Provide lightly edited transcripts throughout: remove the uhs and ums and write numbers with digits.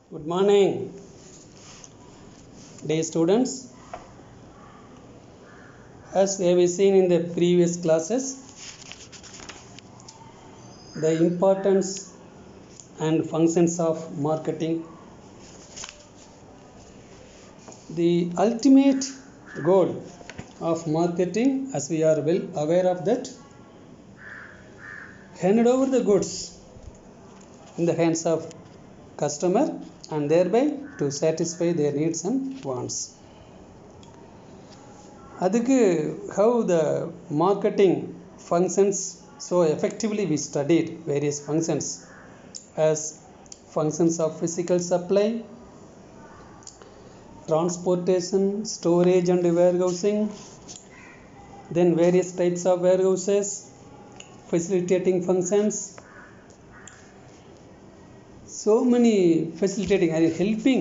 Good morning, dear students. As we have seen in the previous classes, the importance and functions of marketing. The ultimate goal of marketing, as we are well aware of that, hand over the goods in the hands of customer and thereby to satisfy their needs and wants. அதுக்கு how the marketing functions so effectively we studied various functions as functions of physical supply, transportation, storage and warehousing, then various types of warehouses, facilitating functions, so many facilitating and helping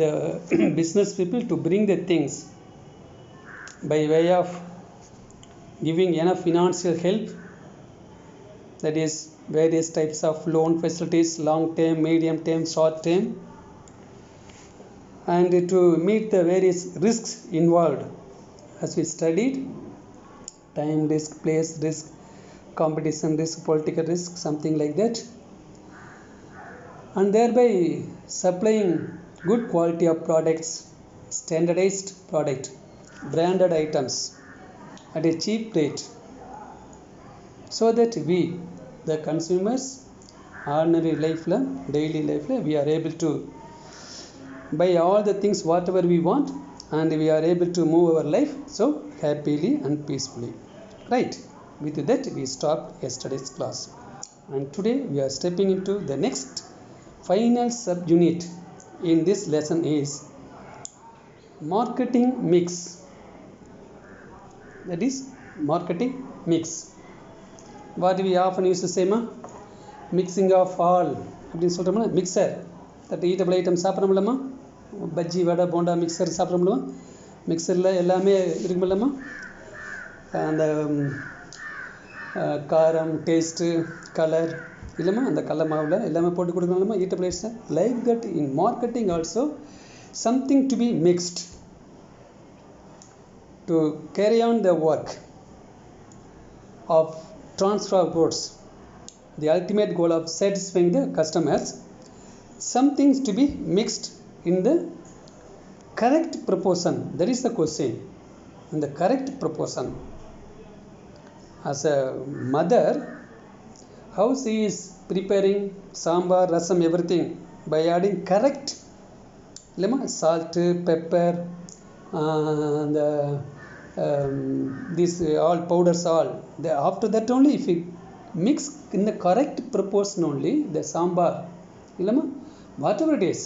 the business people to bring the things by way of giving enough financial help, that is various types of loan facilities, long term, medium term, short term, and to meet the various risks involved as we studied: time risk, place risk, competition risk, political risk, something like that, and thereby supplying good quality of products, standardized product, branded items at a cheap rate, so that we the consumers ordinary life, daily life, we are able to buy all the things whatever we want, and we are able to move our life so happily and peacefully, right? With that we stopped yesterday's class, and today we are stepping into the next final subunit in this lesson is marketing mix. That is marketing mix. What we often used to say, mixing of all அப்படின்னு சொல்கிறோம்ல, mixture, that edible item சாப்பிட்றோம்லம்மா, bajji vada bonda mixture சாப்பிட்றோம்ல, மிக்சரில் எல்லாமே இருக்குமில்லம்மா, அந்த காரம், taste, colour இல்லைம்மா, அந்த கடல மாவில் எல்லாமே போட்டு கொடுக்கணும்லம்மா, edible items. Like that in marketing also something to be mixed to carry on the work of transfer of goods, the ultimate goal of satisfying the customers. Some things to be mixed in the correct proportion, that is the question, in the correct proportion. As a mother, how she is preparing sambar, rasam, everything by adding correct salt, pepper, and these all powders, all after that only if we mix in the correct proportion only the sambar இல்லைம்மா, whatever it is,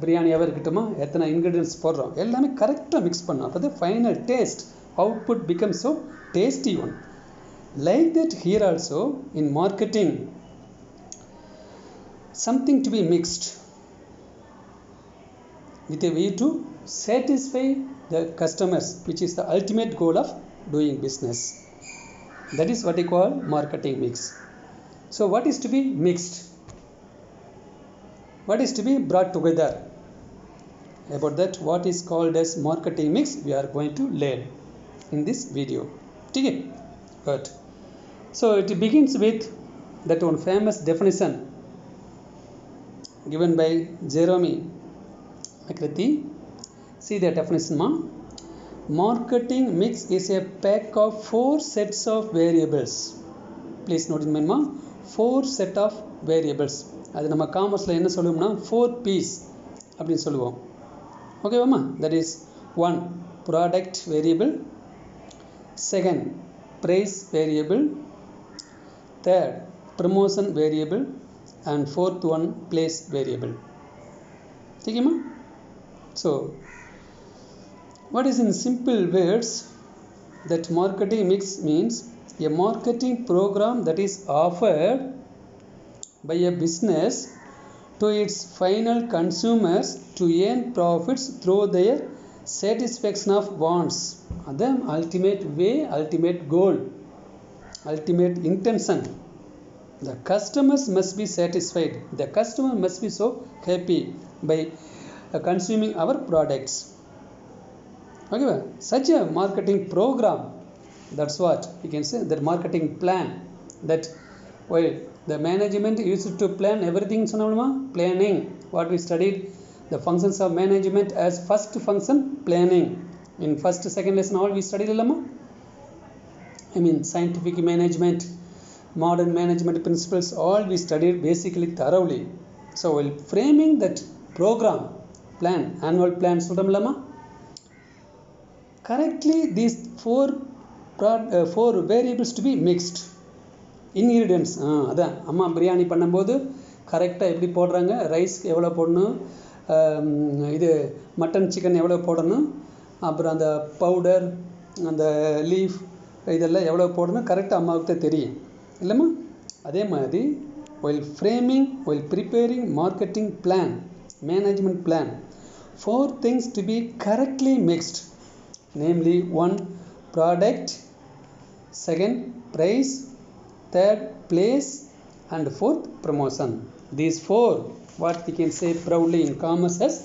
பிரியாணியாகவும் இருக்கட்டுமா, எத்தனை ingredients போடுறோம் எல்லாமே கரெக்டாக mix பண்ணோம், அப்போ தான் final taste output become so tasty one. Like that here also in marketing something to be mixed with a view to satisfy the customers, which is the ultimate goal of doing business. That is what we call marketing mix. So what is to be mixed? What is to be brought together? About that, what is called as marketing mix, we are going to learn in this video. Okay? Good. So it begins with that one famous definition given by Jeremy McCarthy. See the definition, ma. Marketing mix is a pack of 4 sets of variables. Please note in mind, ma, 4 set of variables. அது நம்ம காமர்ஸில் என்ன சொல்லுவோம்னா 4 P's அப்படின்னு சொல்லுவோம். ஓகேவாம்மா? That is 1 product variable, 2 price variable, 3 promotion variable, and 4th one place variable. ஓகேம்மா? So what is in simple words that marketing mix means? A marketing program that is offered by a business to its final consumers to earn profits through their satisfaction of wants. The ultimate way, ultimate goal, ultimate intention, The customers must be satisfied. The customer must be so happy by consuming our products. Okay, such a marketing program, that's what you can say, that marketing plan, that while the management used to plan everything, planning, what we studied, the functions of management as first function, planning. In first second lesson all we studied scientific management, modern management principles, all we studied basically thoroughly. So while framing that program plan, annual plan சொல்றோம்லமா, correctly these four variables to be mixed. Ingredients அதான் அம்மா பிரியாணி பண்ணும்போது கரெக்டாக எப்படி போடுறாங்க, rice எவ்வளோ போடணும், இது mutton chicken எவ்வளோ போடணும், அப்புறம் அந்த பவுடர், அந்த லீஃப், இதெல்லாம் எவ்வளோ போடணும் கரெக்டாக அம்மாவுக்கு தான் தெரியும் இல்லைம்மா. அதே மாதிரி while framing, while preparing marketing plan, management plan, 4 things to be correctly mixed, namely 1 product, 2 price, 3 place, and 4th promotion. These 4 what we can say proudly in commerce as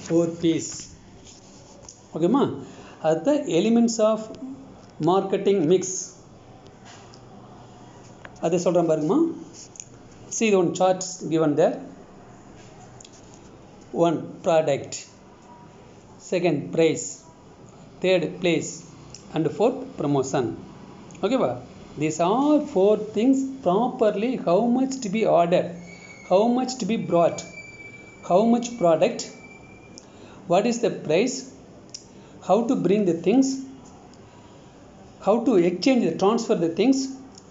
4 P's. Okay ma, are the elements of marketing mix. அதை சொல்கிறேன் பாருங்கம்மா. See the one chart given there. 1 product, 2 price, 3 place, and 4th promotion. Okay ba, these are 4 things properly. How much to be ordered, how much to be brought, how much product, what is the price, how to bring the things, how to exchange, transfer the things,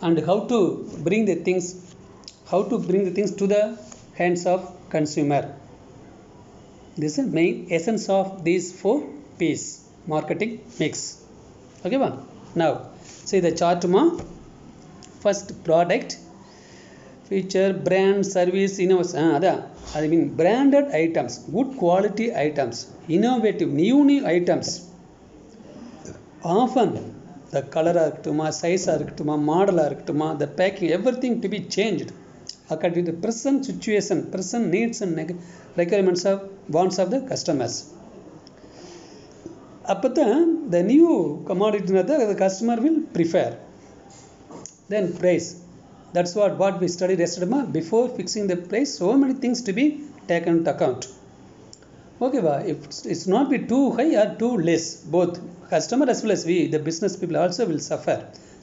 and how to bring the things to the hands of consumer. This is the main essence of these 4 P's, marketing mix. Okay ba, now see the chart ma. First product, feature, brand, service, innovation. I mean branded items, good quality items, innovative, new items. Often the color இருக்கட்டுமா, size இருக்கட்டுமா, model இருக்கட்டுமா, the packing, everything to be changed according to the present situation, present needs and requirements of wants of the customers. அப்பதான் the new commodity the customer will prefer. Then price, that's what we studied yesterday. Before fixing the price, so many things to be taken into account. Okay ba, if it's not be too high or too less, both customer as well as we, the business people, also will suffer.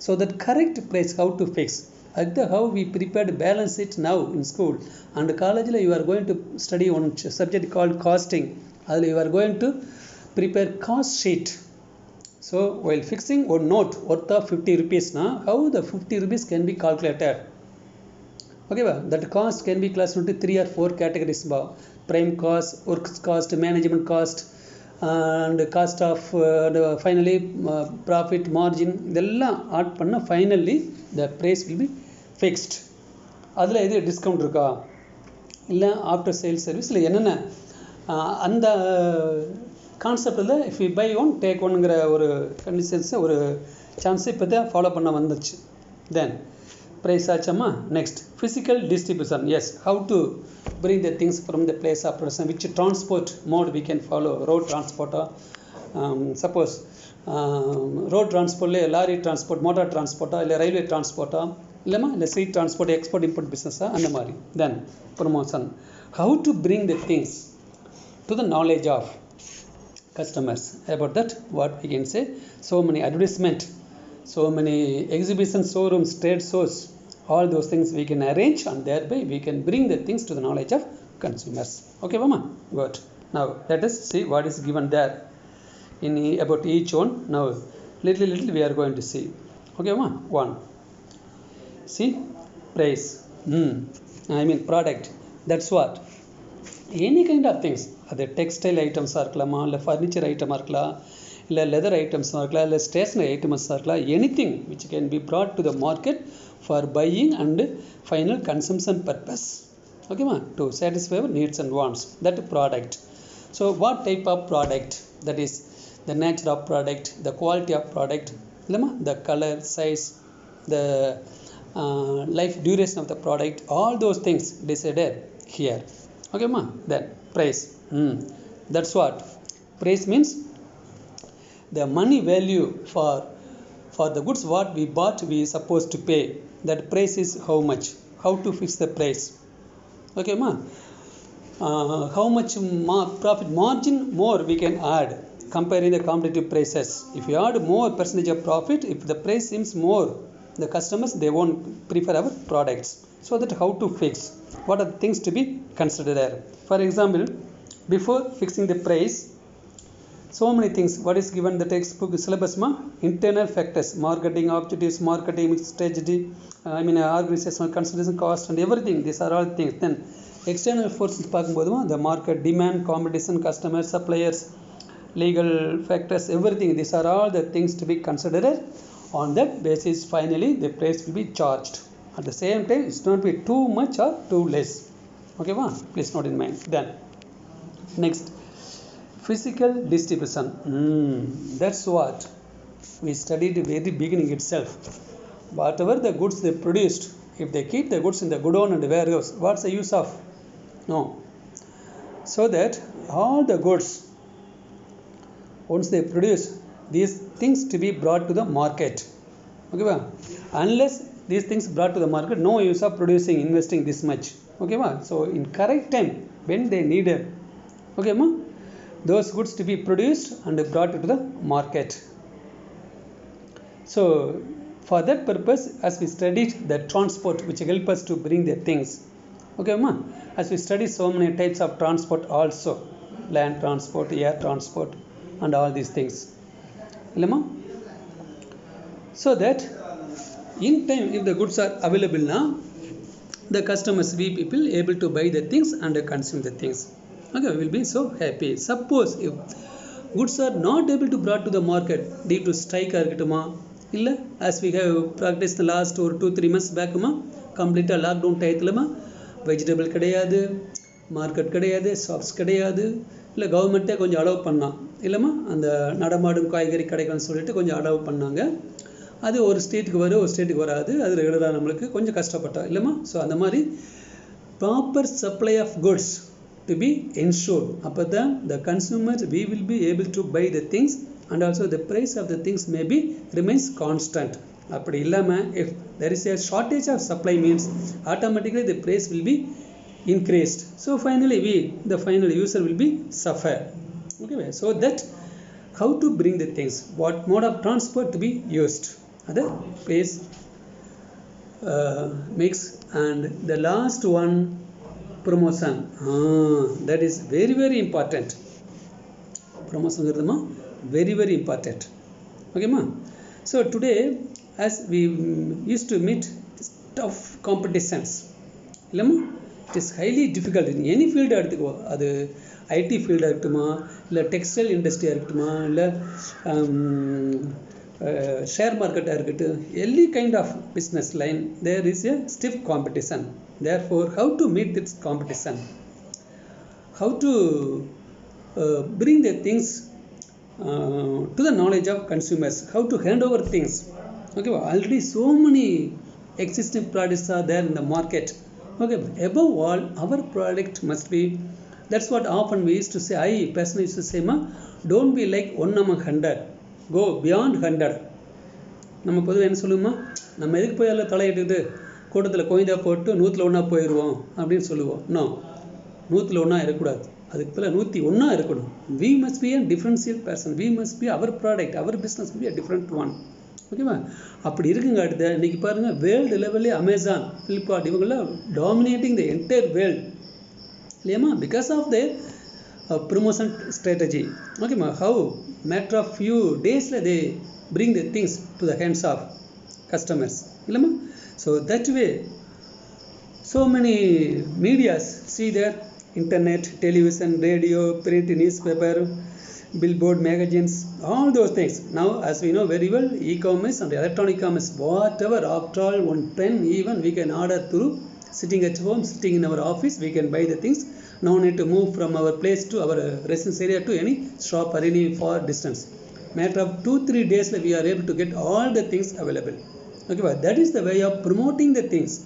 So that correct price, how to fix, how we prepared to balance it now in school and college. You are going to study one subject called costing. You are going to prepare cost sheet. So while fixing one note worth of 50 rupees, how the 50 rupees can be calculated. Okay ba, that cost can be classified into 3 or 4 categories ba. Prime cost, works cost, management cost, and cost of finally profit margin. இதெல்லாம் add பண்ண finally the price will be fixed. அதில் எது discount இருக்கா, இல்லை after sales சர்வீஸில் என்னென்ன அந்த கான்செப்டில் if you buy one take oneங்கிற ஒரு கண்டிஷன்ஸை, ஒரு சான்ஸை இப்போ தான் ஃபாலோ பண்ண வந்துச்சு. தென் ப்ரைஸ் ஆச்சம்மா. Next physical distribution. Yes, how to bring the things from the place of production, which transport mode we can follow, road transport, suppose road transport, lorry transport, motor transport, இல்லை railway transport, இல்லைம்மா இல்லை street transport, export import business அந்த மாதிரி. Then promotion, how to bring the things to the knowledge of customers. About that what we can say, so many advertisement, so many exhibition, showrooms, trade shows, all those things we can arrange, and thereby we can bring the things to the knowledge of consumers. Okay mama, good. Now let us see what is given there in about each one. Now little we are going to see. Okay mama. 1, see price, I mean product, that's what any kind of things, அது textile ஐட்டம்ஸாக இருக்கலாமா, இல்லை furniture ஐட்டமாக இருக்கலாம், இல்லை leather ஐட்டம்ஸாக இருக்கலாம், இல்லை stationery ஐட்டம்ஸாக இருக்கலாம், anything which can be brought to the market for buying and final consumption purpose. Okay ma, to satisfy our needs and wants, that product. So what type of product, that is the nature of product, the quality of product, the color, size, the life duration of the product, all those things decided here. Okay ma, then price. That's what price means, the money value for the goods what we bought we supposed to pay. That price is how much, how to fix the price. Okay ma, how much profit margin more we can add comparing the competitive prices. If you add more percentage of profit, if the price seems more, the customers they won't prefer our products. So that how to fix, what are the things to be considered there. For example, before fixing the price, so many things what is given the textbook syllabus ma, internal factors, marketing objectives, marketing strategy, organizational consideration, cost and everything, these are all things. Then external forces பார்க்கும்போது the market demand, competition, customers, suppliers, legal factors, everything, these are all the things to be considered. On that basis finally the price will be charged. At the same time it's not be too much or too less. Okay va, please note in mind. Then next, physical distribution. That's what we studied at the very beginning itself. Whatever the goods they produced, if they keep the goods in the godown and the warehouse, what's the use of? No. So that all the goods, once they produce, these things to be brought to the market. Okay ba? Unless these things brought to the market, no use of producing, investing this much. Okay ba? So in correct time when they needed, okay ma, those goods to be produced and brought to the market. So for that purpose, as we studied the transport which help us to bring the things. Okay ma, as we study so many types of transport also, land transport, air transport and all these things. Illama? So that in time if the goods are available now, the customers, we people able to buy the things and consume the things. Okay, we will be so happy. Suppose if goods are not able to brought to the market due to strike ஆகட்டுமா, இல்லை as we have practiced the last or 2-3 months back மா, கம்ப்ளீட்டாக lockdown டயத்துலமா vegetable கிடையாது, market கிடையாது, shops கிடையாது, இல்லை கவர்மெண்ட்டே கொஞ்சம் allow பண்ணான் இல்லைம்மா, அந்த நடமாடும் காய்கறி கடைகள்னு சொல்லிட்டு கொஞ்சம் அலோவ் பண்ணாங்க. அது ஒரு ஸ்டேட்டுக்கு வரும், ஒரு ஸ்டேட்டுக்கு வராது, அது ரெகுலராக நம்மளுக்கு கொஞ்சம் கஷ்டப்பட்டோம் இல்லைம்மா. ஸோ அந்த மாதிரி proper supply of goods to be ensured. Appo then the consumers we will be able to buy the things and also the price of the things may be remains constant. Appadi illama if there is a shortage of supply means automatically the price will be increased. So finally the final user will be suffer. Okay, so that how to bring the things, what mode of transport to be used, other place mix. And the last one, promotion. That is very very important. Promotion iruduma very very important. Okay ma. So today as we used to meet tough competitions illama, it is highly difficult in any field எடுத்துக்கோ, அது ID ஃபீல்டாக இருக்கட்டுமா, இல்லை textile இண்டஸ்ட்ரியாக இருக்கட்டுமா, இல்லை share மார்க்கெட்டாக இருக்கட்டும், any kind of business line there is a stiff competition. Therefore how to meet this competition, how to bring the things to the knowledge of consumers, how to hand over things. Okay, already so many existing products are there in the market. Okay, above all our product must be, that's what often we used to say, I personally used to say ma, don't be like 1 among 100, go beyond 100. நம்ம பொதுவாக என்ன சொல்லுவோமா, நம்ம எதுக்கு போய் அதில் தலையிட்டு கூட்டத்தில் கோய்ந்தா போட்டு 100ல் 1 போயிடுவோம் அப்படின்னு சொல்லுவோம். நோ, 100ல் 1 இருக்கக்கூடாது, அதுக்கு பிறகு 101 இருக்கணும். we must be a differential person, we must be our product, our business will be a different one. ஓகேவா, அப்படி இருக்குங்க. அடுத்த இன்னைக்கு பாருங்கள் வேர்ல்டு லெவல்லே அமேசான், ஃப்ளிப்கார்ட் இவங்கெல்லாம் டாமினேட்டிங் த என்டையர் வேர்ல்டு இல்லையாம்மா, because of the promotion strategy. Okay ma, how matter of few days they bring the things to the hands of customers illama. So that way so many medias, see there, internet, television, radio, print, newspaper, billboard, magazines, all those things. Now as we know very well, e-commerce and electronic commerce, whatever, after all one pen even we can order through sitting at home, sitting in our office, we can buy the things. No need to move from our place to our residence area to any shop or any far distance. Matter of 2-3 days we are able to get all the things available. ஓகேவா? That is the way of promoting the things.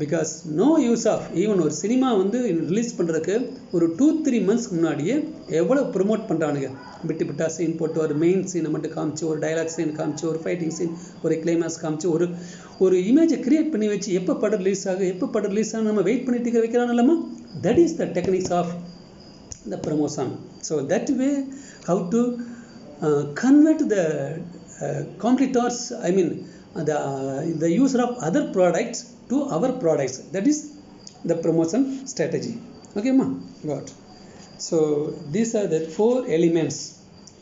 Because no use of even ஒரு cinema வந்து release பண்ணுறதுக்கு ஒரு 2-3 மந்த்ஸ்க்கு முன்னாடியே எவ்வளோ promote பண்ணுறானுங்க. விட்டு விட்டா சீன் போட்டு ஒரு மெயின் சீனை மட்டும் காமிச்சு, ஒரு டைலாக் சீன் காமிச்சு, ஒரு ஃபைட்டிங் சீன், ஒரு கிளைமாக்ஸ் காமிச்சு, ஒரு இமேஜை கிரியேட் பண்ணி வச்சு எப்போ படம் ரிலீஸ் ஆகும் நம்ம வெயிட் பண்ணிட்டு வைக்கிறான் இல்லைம்மா. That is the techniques of the promotion. So that way how to convert the competitors, I mean the user of other products to our products. That is the promotion strategy. Okay ma, got. So these are the 4 elements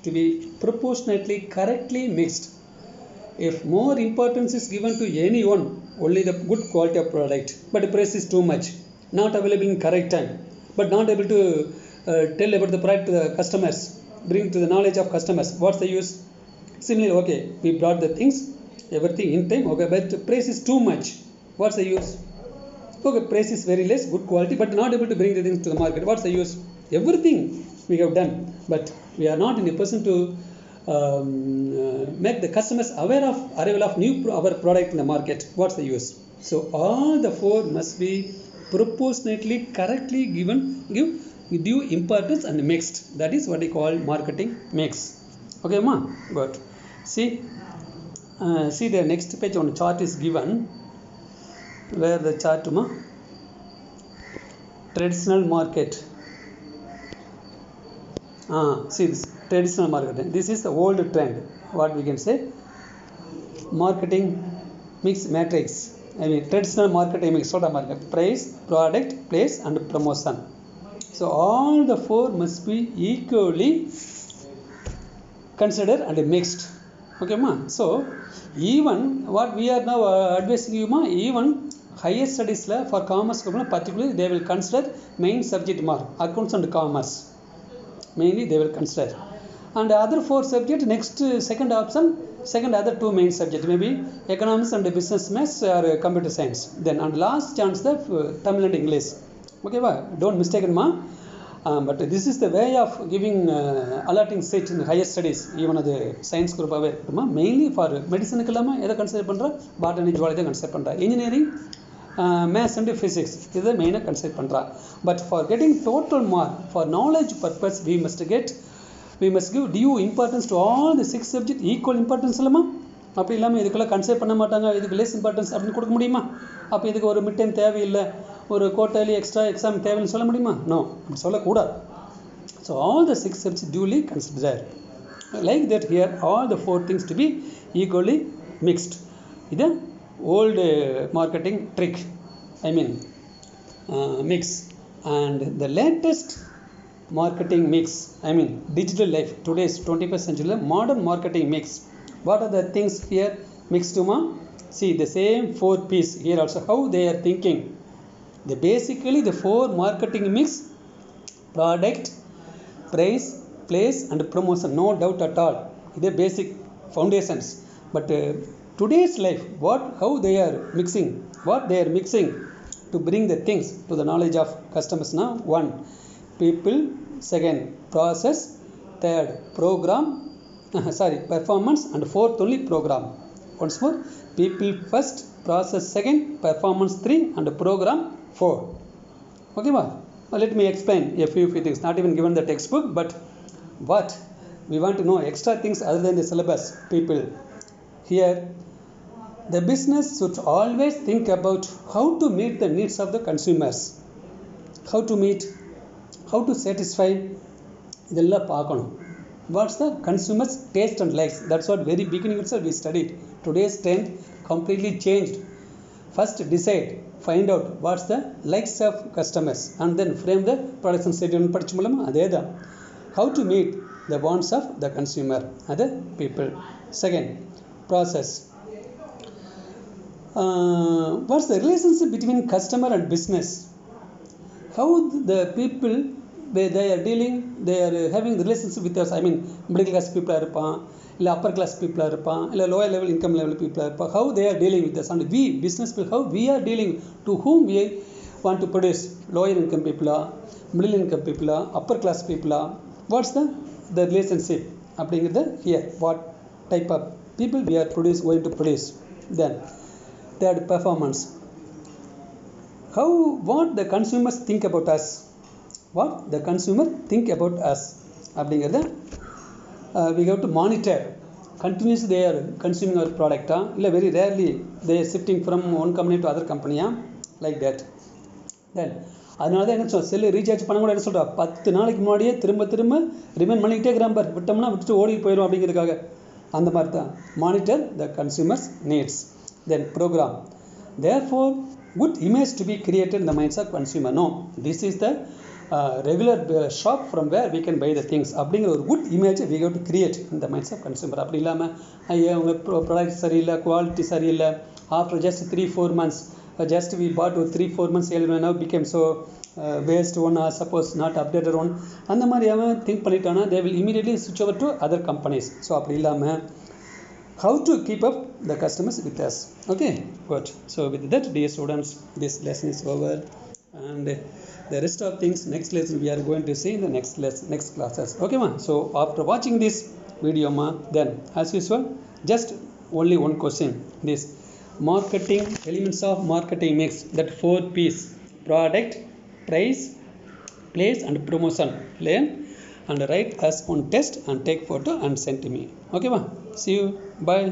to be proportionately correctly mixed. If more importance is given to any one, only the good quality of product, but the price is too much, not available in correct time, but not able to tell about the product to the customers, bring to the knowledge of customers, what's the use? Similarly, okay, we brought the things, everything in time, okay, but the price is too much, what's the use? Okay, price is very less, good quality, but not able to bring the things to the market, what's the use? Everything we have done, but we are not in a position to make the customers aware of arrival of our product in the market, what's the use? So all the 4 must be proportionately correctly give due importance and mixed. That is what we call marketing mix. Okay ma, good. See the next page on chart is given, where the chart ma, traditional market. See this traditional marketing, this is the old trend, what we can say, marketing mix matrix. I mean traditional marketing mix, sort of market, price, product, place and promotion. So all the 4 must be equally considered and mixed. Okay ma. So even what we are now advising you ma, even higher studies la for commerce particularly they will consider main subject mark accounts and commerce, mainly they will consider, and other 4 subject next second option, second other 2 main subject maybe economics and business maths or computer science, then and last chance the Tamil and English. Okay va, don't mistake ma. But this is the way of giving allotting seat in higher studies, even the science group away mainly for medicine kallama edha consider pandra, botany zoology consider pandra, engineering maths and physics idha main consider pandra. But for getting total mark for knowledge purpose we must give due importance to all the 6 subject, equal importance allama. அப்போ இல்லாமல் இதுக்கெல்லாம் consider பண்ண மாட்டாங்க, இதுக்கு less importance அப்படின்னு கொடுக்க முடியுமா? அப்போ இதுக்கு ஒரு மிட் டைம் தேவையில்லை, ஒரு குவார்ட்டர்லி எக்ஸ்ட்ரா எக்ஸாம் தேவைன்னு சொல்ல முடியுமா? நோ, அப்படி சொல்லக்கூடாது. So all the 6 subjects duly considered. Like that here all the 4 things to be equally mixed. இது old marketing trick, I mean mix, and the latest marketing mix, I mean digital life, today's 21st century modern marketing mix. What are the things here mixed to ma? See the same 4 P's here also, how they are thinking. The basically the 4 marketing mix: product, price, place and promotion, no doubt at all. The basic foundations. But today's life, how they are mixing, what they are mixing to bring the things to the knowledge of customers now. 1 people, 2nd process, 3rd program, performance, and 4th only program. Once more, people first, process second, performance 3 and program 4. Okay ma? Let me explain a few things, not even given the textbook, but what we want to know extra things other than the syllabus. People here, the business should always think about how to meet the needs of the consumers, how to satisfy இதெல்லாம் பார்க்கணும். What's the consumer's taste and likes? That's what very beginning itself we studied. Today's trend completely changed. First decide, find out what's the likes of customers and then frame the production schedule. Adeda. How to meet the wants of the consumer, other people. Second, process. What's the relationship between customer and business? How the people they are dealing, they are having relationship with us. I mean middle class people இருப்பான், இல்லை upper class people இருப்பான், இல்லை lower level income level people இருப்பான். How they are dealing with us, and we business people, how we are dealing, to whom we want to produce, lower income people, middle income people, upper class people. What's the relationship அப்படிங்கிறது here, what type of people we are going to produce. Then third, performance. What the consumers think about us. What the consumer think about us அப்படிங்கிறத we have to monitor. Continuously they are consuming our product இல்லை very rarely they are shifting from one company to other company like that. Then அதனால தான் என்ன சொல்ல cell recharge பண்ண கூட என்ன சொல்கிறா 10 நாளைக்கு முன்னாடியே திரும்ப ரிமைண்ட் பண்ணிக்கிட்டே இருக்கிறான் பார், விட்டோம்னா விட்டுட்டு ஓடி போயிடும் அப்படிங்கிறதுக்காக. அந்த மாதிரி தான் monitor the consumers needs. Then programme. Therefore good image to be created in the minds of consumer. No, this is the regular shop from where we can buy the things அப்படிங்கிற ஒரு good image we have to create in the minds of consumer. அப்படி இல்லாமல் ஐயா உங்கள் product சரியில்லை, quality சரியில்லை, after just 3-4 months just we bought 3-4 months earlier now became so waste one or suppose not updated one, அந்த மாதிரி அவன் think பண்ணிட்டானா they will immediately switch over to other companies. So அப்படி இல்லாமல் how to keep up the customers with us. Okay, good. So with that, dear students, this lesson is over, and the rest of things next lesson we are going to see in the next classes. Okay ma. So after watching this video ma, then as usual just only one question, this marketing elements of marketing mix, that 4 P's: product, price, place and promotion. Learn and write as one test and take photo and send to me. Okay ma. See you. Bye.